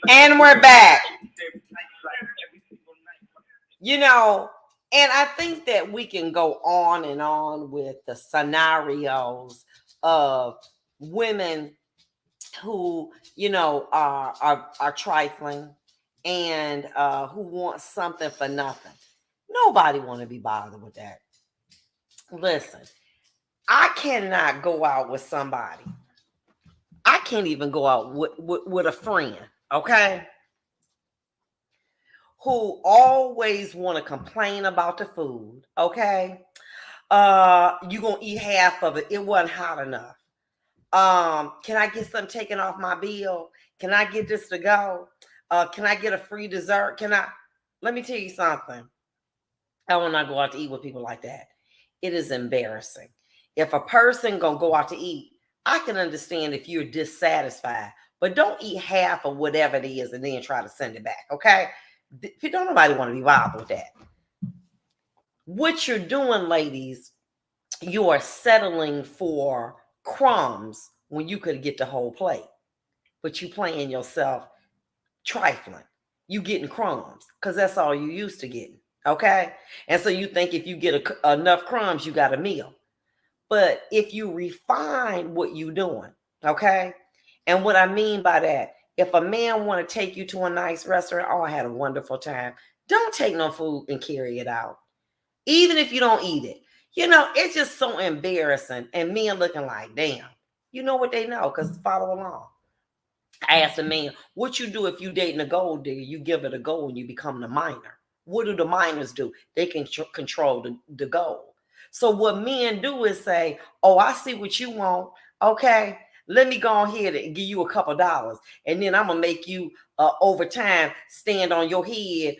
And we're back. You know, and I think that we can go on and on with the scenarios of women who, are trifling and who want something for nothing. Nobody want to be bothered with that. Listen, I cannot go out with somebody. I can't even go out with a friend, okay? Who always want to complain about the food, okay? You gonna eat half of it. It wasn't hot enough. Can I get something taken off my bill? Can I get this to go? Can I get a free dessert? Let me tell you something. I will not go out to eat with people like that. It is embarrassing. If a person gonna go out to eat, I can understand if you're dissatisfied, but don't eat half of whatever it is and then try to send it back, okay? Don't nobody want to be bothered with that. What you're doing, ladies, you are settling for crumbs when you could get the whole plate. But you playing yourself trifling. You getting crumbs because that's all you used to getting. Okay. And so you think if you get enough crumbs, you got a meal. But if you refine what you doing, okay. And what I mean by that, if a man want to take you to a nice restaurant, oh, I had a wonderful time. Don't take no food and carry it out. Even if you don't eat it. It's just so embarrassing. And men looking like, damn, you know what they know, because follow along. I asked a man, what you do if you dating a gold digger? You give it a go and you become the miner. What do the miners do? They can control the gold. So what men do is say, oh, I see what you want. Okay, let me go ahead and give you a couple dollars. And then I'm going to make you over time stand on your head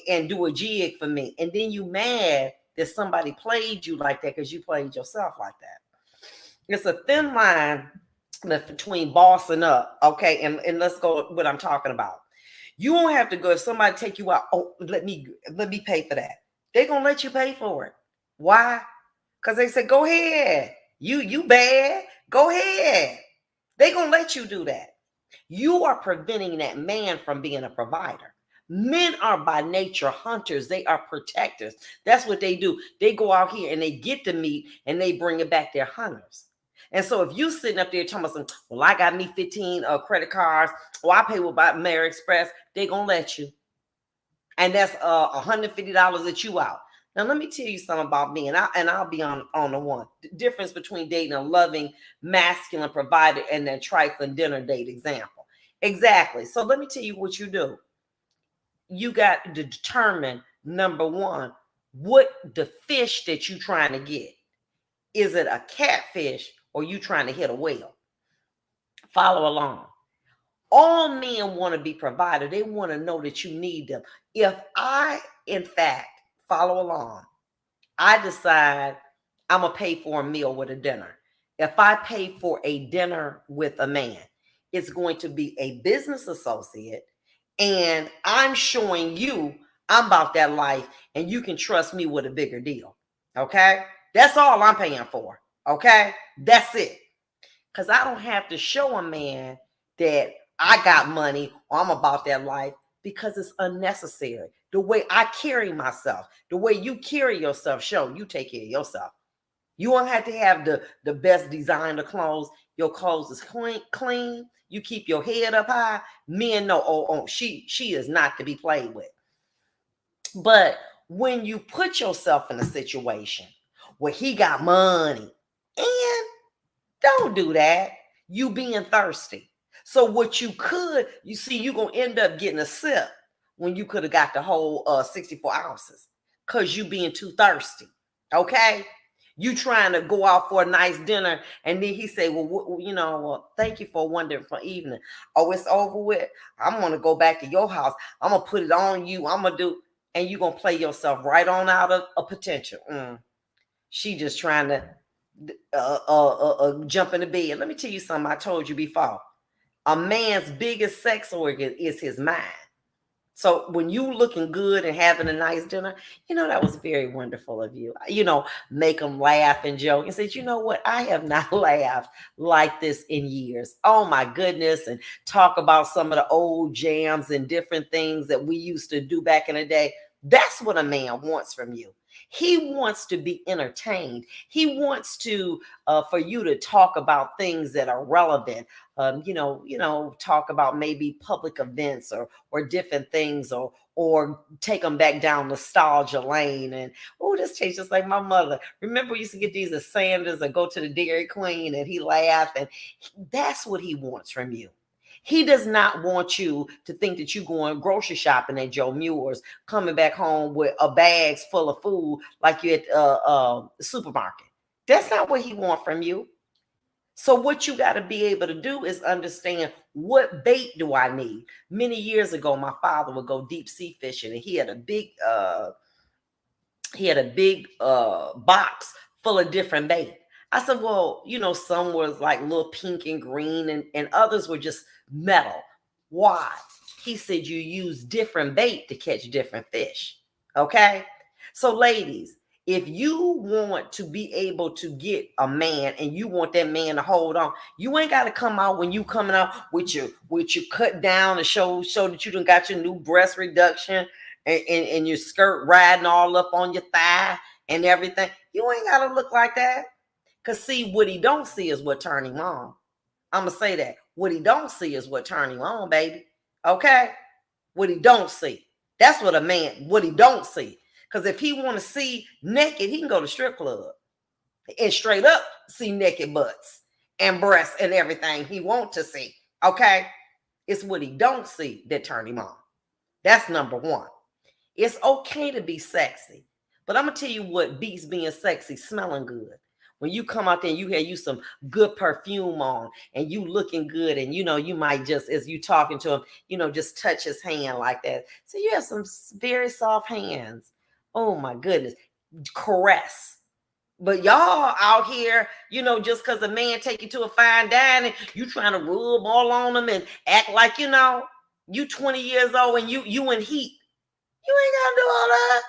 and do a jig for me. And then you mad that somebody played you like that because you played yourself like that. It's a thin line between bossing up, okay, and let's go what I'm talking about. You won't have to go if somebody take you out. Oh, let me pay for that. They're gonna let you pay for it. Why? Because they say, go ahead. You bad. Go ahead. They're gonna let you do that. You are preventing that man from being a provider. Men are by nature hunters. They are protectors. That's what they do. They go out here and they get the meat and they bring it back. They're hunters. And so if you sitting up there talking about some, well, I got me 15 credit cards, or I pay with American Express, they gonna let you. And that's $150 that you out. Now let me tell you something about me, and I'll be on the one. The difference between dating a loving, masculine provider and that trifling dinner date example. Exactly. So let me tell you what you do. You got to determine, number one, what the fish that you trying to get. Is it a catfish or you trying to hit a whale? Follow along. All men want to be provided. They want to know that you need them. If I, in fact, follow along, I decide I'm going to pay for a meal with a dinner. If I pay for a dinner with a man, it's going to be a business associate, and I'm showing you I'm about that life, and you can trust me with a bigger deal. Okay? That's all I'm paying for. Okay? That's it. Because I don't have to show a man that I got money or I'm about that life, because it's unnecessary. The way I carry myself, the way you carry yourself, show you take care of yourself. You don't have to have the best designer clothes. Your clothes is clean. You keep your head up high. Men know, she is not to be played with. But when you put yourself in a situation where he got money, and don't do that, you being thirsty. So what you see, you're going to end up getting a sip when you could have got the whole 64 ounces because you being too thirsty. Okay? You trying to go out for a nice dinner, and then he say, well, thank you for a wonderful evening. Oh, it's over with. I'm going to go back to your house. I'm going to put it on you. I'm going to do, and you're going to play yourself right on out of a potential. She just trying to jump in the bed. Let me tell you something I told you before. A man's biggest sex organ is his mind. So when you looking good and having a nice dinner, that was very wonderful of you. Make them laugh and joke and said, you know what? I have not laughed like this in years. Oh my goodness. And talk about some of the old jams and different things that we used to do back in the day. That's what a man wants from you. He wants to be entertained. He wants to for you to talk about things that are relevant. Talk about maybe public events or different things, or take them back down nostalgia lane. And this tastes just like my mother. Remember, we used to get these at Sanders or go to the Dairy Queen, and he laughed. And that's what he wants from you. He does not want you to think that you're going grocery shopping at Joe Muir's, coming back home with a bags full of food like you're at the supermarket. That's not what he wants from you. So what you got to be able to do is understand, what bait do I need? Many years ago, my father would go deep sea fishing, and he had a big box full of different bait. I said, well, some was like little pink and green, and others were just metal. Why? He said, you use different bait to catch different fish. Okay. So ladies, if you want to be able to get a man and you want that man to hold on, you ain't got to come out when you coming out with your cut down and show that you done got your new breast reduction and your skirt riding all up on your thigh and everything. You ain't got to look like that. Because see, what he don't see is what turn him on. I'm going to say that. What he don't see is what turn him on, baby. Okay? What he don't see. That's what he don't see. Because if he want to see naked, he can go to strip club and straight up see naked butts and breasts and everything he want to see. Okay? It's what he don't see that turn him on. That's number one. It's okay to be sexy. But I'm going to tell you what beats being sexy: smelling good. When you come out there and you have you some good perfume on and you looking good, and you might just, as you talking to him, just touch his hand like that. So you have some very soft hands. Oh my goodness. Caress. But y'all out here, just because a man take you to a fine dining, you trying to rub all on them and act like, you 20 years old and you in heat. You ain't got to do all that.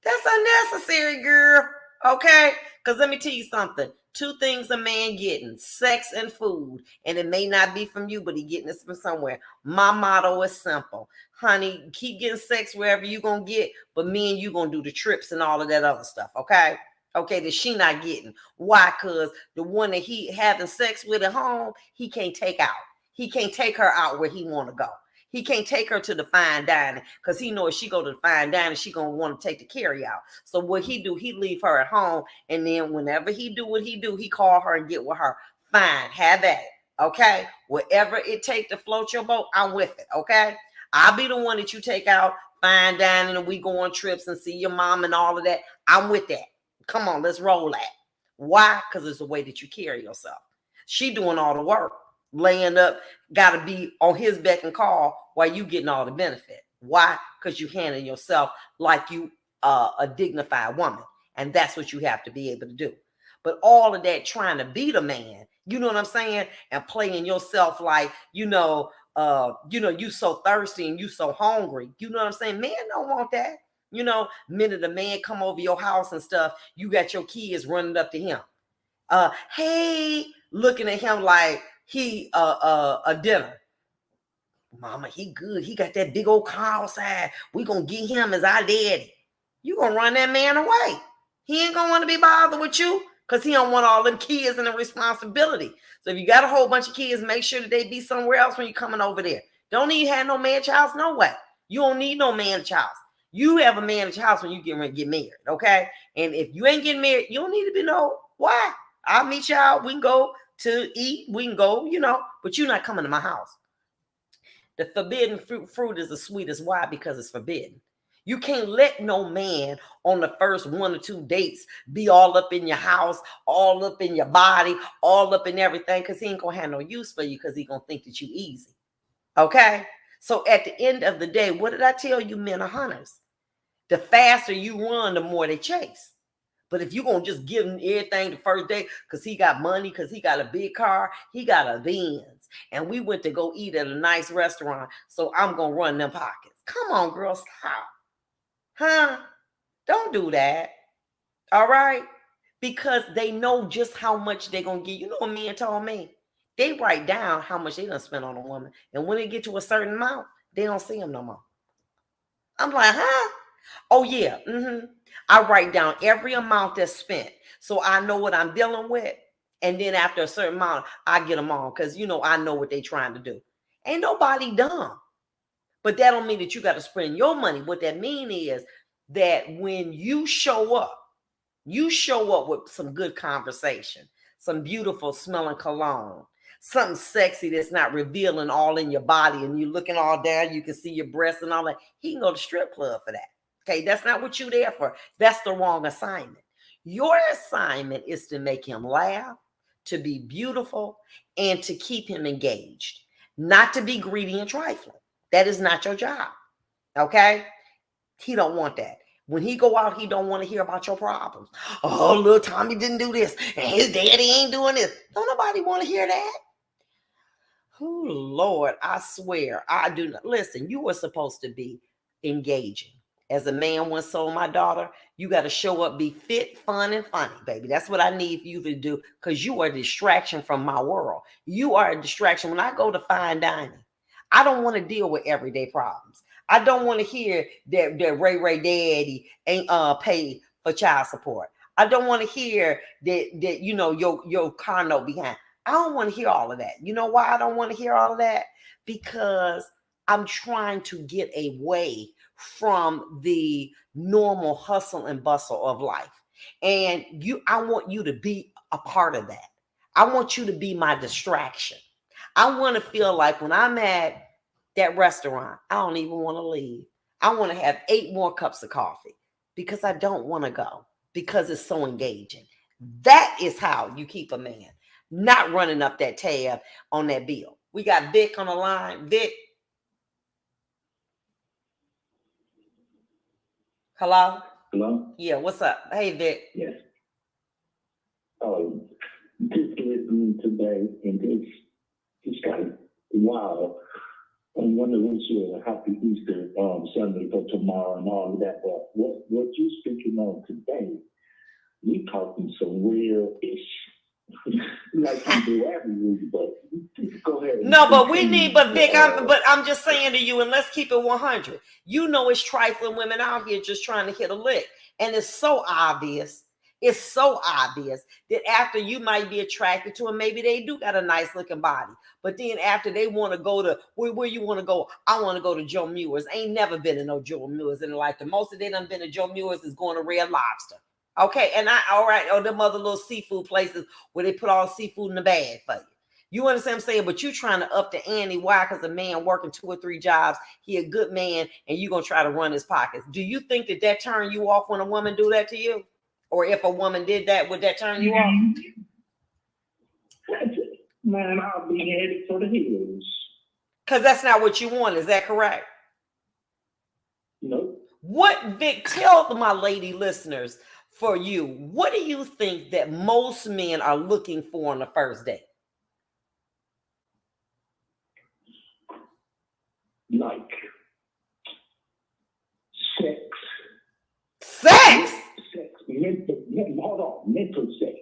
That's unnecessary, girl. Okay? Because let me tell you something. Two things a man getting: sex and food. And it may not be from you, but he getting this from somewhere. My motto is simple. Honey, keep getting sex wherever you going to get, but me and you going to do the trips and all of that other stuff. Okay? Okay, that she not getting. Why? Because the one that he having sex with at home, he can't take out. He can't take her out where he want to go. He can't take her to the fine dining because he knows if she go to the fine dining, she going to want to take the carry out. So what he do, he leave her at home. And then whenever he do what he do, he call her and get with her. Fine, have at it. Okay? Whatever it take to float your boat, I'm with it. Okay? I'll be the one that you take out fine dining and we go on trips and see your mom and all of that. I'm with that. Come on, let's roll that. Why? Because it's the way that you carry yourself. She doing all the work. Laying up, got to be on his beck and call while you getting all the benefit. Why? Because you handling yourself like you a dignified woman. And that's what you have to be able to do. But all of that trying to be the man, you know what I'm saying? And playing yourself like, you so thirsty and you so hungry. You know what I'm saying? Men don't want that. Minute the man come over your house and stuff, you got your kids running up to him. Hey, looking at him like he a dinner. Mama, he good. He got that big old car outside. We gonna get him as our daddy. You gonna run that man away. He ain't gonna want to be bothered with you because he don't want all them kids and the responsibility. So if you got a whole bunch of kids, make sure that they be somewhere else when you coming over there. Don't even have no man at your house, no way. You don't need no man at your house. You have a man at your house when you get ready to get married, okay? And if you ain't getting married, you don't need to be why? I'll meet y'all. We can go to eat. We can go, but you're not coming to my house. The forbidden fruit is the sweetest. Why? Because it's forbidden. You can't let no man on the first 1 or 2 dates be all up in your house, all up in your body, all up in everything, because he ain't going to have no use for you because he going to think that you easy. Okay? So at the end of the day, what did I tell you? Men are hunters. The faster you run, the more they chase. But if you're going to just give him everything the first day because he got money, because he got a big car, he got a Benz, and we went to go eat at a nice restaurant, so I'm going to run them pockets. Come on, girl, stop. Huh? Don't do that. All right? Because they know just how much they're going to get. You know what men told me? They write down how much they done spend on a woman. And when they get to a certain amount, they don't see them no more. I'm like, huh? Oh, yeah. I write down every amount that's spent so I know what I'm dealing with. And then after a certain amount, I get them on because, I know what they're trying to do. Ain't nobody dumb. But that don't mean that you got to spend your money. What that mean is that when you show up with some good conversation, some beautiful smelling cologne, something sexy that's not revealing all in your body and you looking all down, you can see your breasts and all that. He can go to strip club for that. Okay, that's not what you're there for. That's the wrong assignment. Your assignment is to make him laugh, to be beautiful, and to keep him engaged, not to be greedy and trifling. That is not your job. Okay? He don't want that. When he go out, he don't want to hear about your problems. Oh, little Tommy didn't do this, and his daddy ain't doing this. Don't nobody want to hear that. Oh, Lord, I swear, I do not. Listen, you were supposed to be engaging. As a man once told my daughter, you got to show up, be fit, fun, and funny, baby. That's what I need you to do because you are a distraction from my world. You are a distraction. When I go to fine dining, I don't want to deal with everyday problems. I don't want to hear that Ray daddy ain't paid for child support. I don't want to hear that your car note behind. I don't want to hear all of that. You know why I don't want to hear all of that? Because I'm trying to get away from the normal hustle and bustle of life. And I want you to be a part of that. I want you to be my distraction. I want to feel like when I'm at that restaurant, I don't even want to leave. I want to have 8 more cups of coffee because I don't want to go because it's so engaging. That is how you keep a man, not running up that tab on that bill. We got Vic on the line. Vic. Hello? Hello? Yeah, what's up? Hey, Vic. Yes. Just listening today, and it's kind of wild. I want to wish you a happy Easter Sunday for tomorrow and all of that. But what you're speaking on today, we talking some real ish. Like you do every week, but go ahead. No, but Vic, I'm just saying to you, and let's keep it 100. You know, it's trifling women out here just trying to hit a lick. And it's so obvious. It's so obvious that after you might be attracted to them, maybe they do got a nice looking body. But then after they want to go to where you want to go, I want to go to Joe Mueller's. Ain't never been to no Joe Mueller's in life. The most of they done been to Joe Mueller's is going to Red Lobster. Okay, and them other little seafood places where they put all seafood in the bag for you. You understand what I'm saying? But you trying to up the ante. Why? Because a man working 2 or 3 jobs, he a good man, and you going to try to run his pockets. Do you think that turn you off when a woman do that to you? Or if a woman did that, would that turn you off? Man, I'll be headed for the hills. Because that's not what you want. Is that correct? Nope. What, Vic, tell my lady listeners for you, what do you think that most men are looking for on the first date? Like sex. Sex? Mental sex,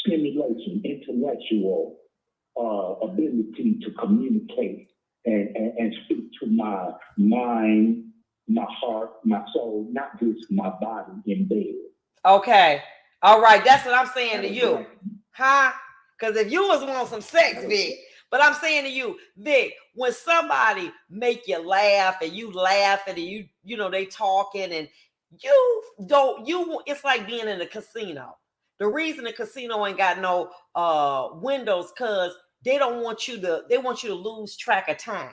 stimulation, intellectual ability to communicate and speak to my mind, my heart, my soul, not just my body in bed. Okay. All right. That's what I'm saying to you. Huh? Because if you was want some sex, Vic, but I'm saying to you, Vic, when somebody make you laugh and you laughing and you know, they talking and it's like being in a casino. The reason the casino ain't got no windows, because they want you to lose track of time.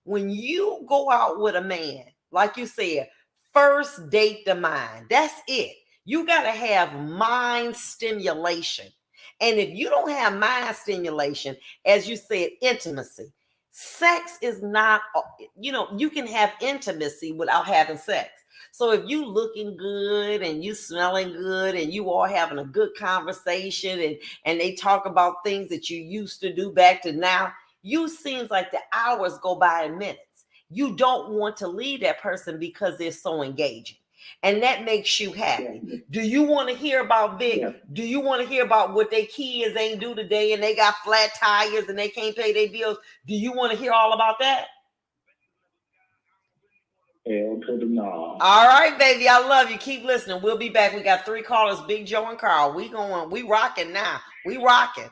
When you go out with a man, like you said, first date the mind. That's it. You got to have mind stimulation. And if you don't have mind stimulation, as you said, intimacy, sex is not, you can have intimacy without having sex. So if you looking good and you smelling good and you all having a good conversation and they talk about things that you used to do back to now, you seems like the hours go by in minutes. you don't want to leave that person because they're so engaging. And that makes you happy. Yeah. Do you want to hear about Vic? Yeah. Do you want to hear about what their kids ain't do today and they got flat tires and they can't pay their bills? Do you want to hear all about that? Hell to the no. All right, baby. I love you. Keep listening. We'll be back. We got 3 callers, Big Joe and Carl. We rocking now. We rocking.